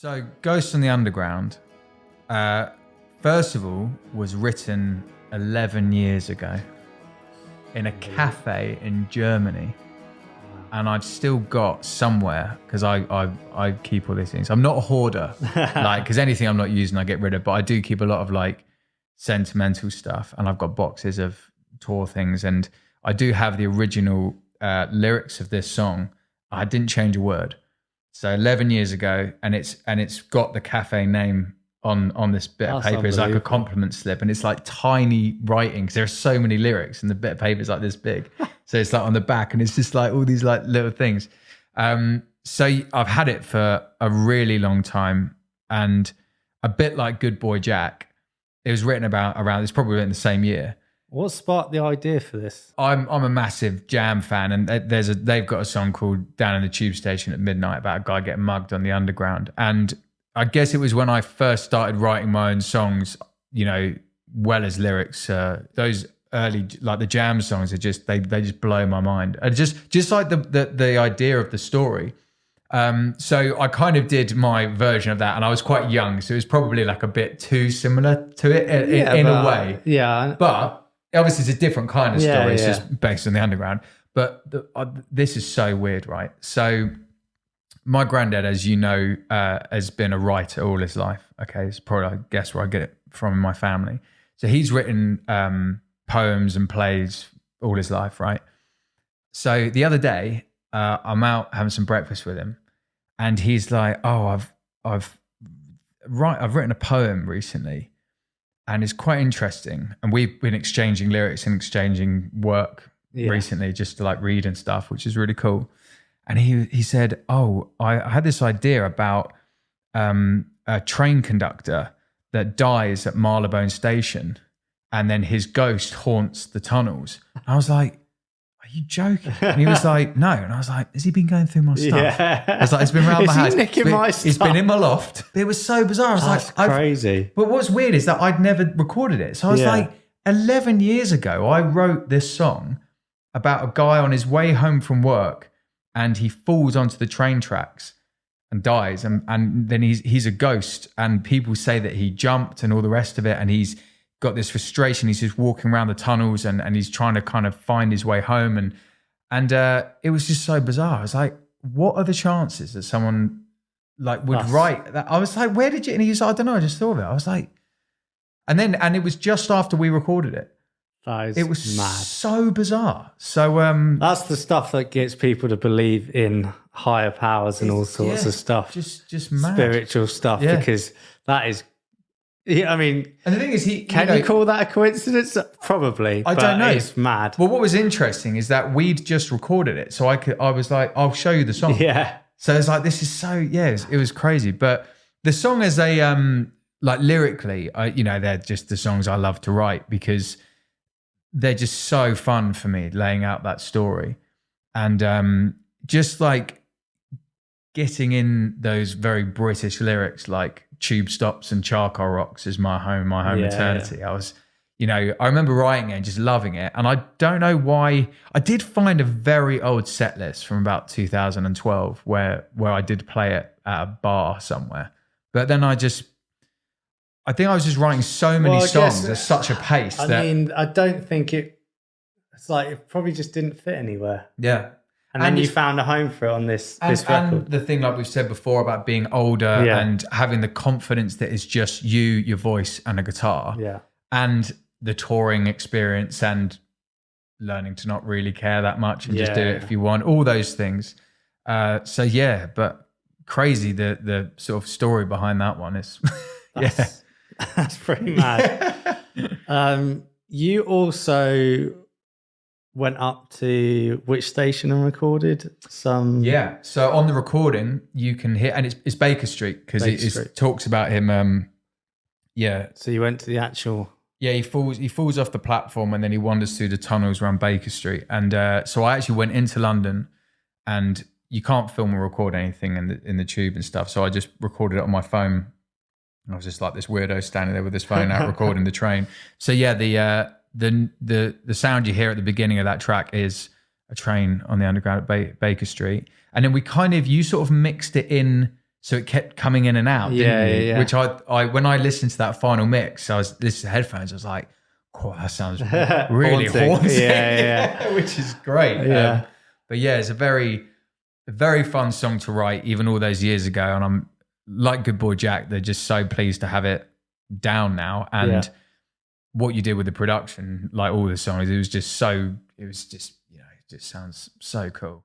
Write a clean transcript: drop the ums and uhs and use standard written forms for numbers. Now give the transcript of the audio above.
So, Ghost on the Underground, first of all, was written 11 years ago in a cafe in Germany. And I've still got somewhere, because I keep all these things. I'm not a hoarder, because anything I'm not using, I get rid of. But I do keep a lot of sentimental stuff. And I've got boxes of tour things. And I do have the original lyrics of this song. I didn't change a word. So 11 years ago, and it's got the cafe name on this bit of paper. It's like a compliment slip, and it's like tiny writing because there are so many lyrics, and the bit of paper is like this big. So it's like on the back, and it's just like all these like little things. So I've had it for a really long time, and a bit like Good Boy Jack, it was written around. It's probably written the same year. What sparked the idea for this? I'm a massive Jam fan, and they've got a song called "Down in the Tube Station at Midnight" about a guy getting mugged on the underground. And I guess it was when I first started writing my own songs, well as lyrics. Those early, like the Jam songs, are just they just blow my mind. And just like the idea of the story. So I kind of did my version of that, and I was quite young, so it was probably like a bit too similar to it in a way. Yeah, but obviously it's a different kind of story. Yeah, it's yeah. just based on the underground. But this is so weird, right? So my granddad, as you know, has been a writer all his life. Okay, it's probably, I guess, where I get it from in my family. So he's written poems and plays all his life, right? So the other day, I'm out having some breakfast with him, and he's like, "Oh, I've written a poem recently, and it's quite interesting. And we've been exchanging lyrics and exchanging work recently, just to read and stuff, which is really cool." And he said, "Oh, I had this idea about a train conductor that dies at Marylebone Station, and then his ghost haunts the tunnels." And I was like, "Are you joking?" And he was like, "No." And I was like, "Has he been going through my stuff?" Yeah. I was like, "It's been around my house. Nicking my stuff? It's been in my loft." But it was so bizarre. I was That's crazy. But what's weird is that I'd never recorded it. So I was like, 11 years ago, I wrote this song about a guy on his way home from work, and he falls onto the train tracks and dies. And then he's a ghost, and people say that he jumped and all the rest of it. And he's got this frustration. He's just walking around the tunnels, and he's trying to kind of find his way home. And it was just so bizarre. I was like, what are the chances that someone would write that? I was like, where did you? And he was like, I don't know, I just thought of it. I was like, and it was just after we recorded it. It was mad. So bizarre. So that's the stuff that gets people to believe in higher powers and all sorts of stuff. Just mad. Spiritual stuff, because that is. Yeah, I mean, and the thing is, can you call that a coincidence? Probably. I don't know. It's mad. Well, what was interesting is that we'd just recorded it, so I was like, I'll show you the song. Yeah. So it's like, this is so it was crazy. But the song as a lyrically, they're just the songs I love to write because they're just so fun for me, laying out that story, and just getting in those very British lyrics, like "Tube stops and charcoal rocks is my home eternity." Yeah. I was, I remember writing it and just loving it. And I don't know why. I did find a very old set list from about 2012 where I did play it at a bar somewhere. But then I think I was just writing so many songs at such a pace. I don't think it's like it probably just didn't fit anywhere. Yeah. And then you found a home for it on this record. And the thing, like we've said before, about being older and having the confidence that it's just you, your voice, and a guitar. Yeah. And the touring experience and learning to not really care that much and just do it if you want. All those things. But crazy the sort of story behind that one is That's pretty mad. You also went up to which station and recorded some? Yeah. So on the recording, you can hear, and it's Baker Street because it talks about him. So you went to the actual. Yeah, he falls off the platform and then he wanders through the tunnels around Baker Street. And so I actually went into London, and you can't film or record anything in the tube and stuff. So I just recorded it on my phone. I was just like this weirdo standing there with his phone out recording the train. So yeah, the sound you hear at the beginning of that track is a train on the underground at Baker Street. And then you sort of mixed it in So it kept coming in and out, didn't you? Yeah. Which I when I listened to that final mix, I was listening to headphones. I was like, "Oh, that sounds really haunting." Yeah. Which is great. Yeah. But yeah, it's a very fun song to write, even all those years ago. And I'm like Good Boy Jack. They're just so pleased to have it down now. And what you did with the production, like all the songs, it was just, it just sounds so cool.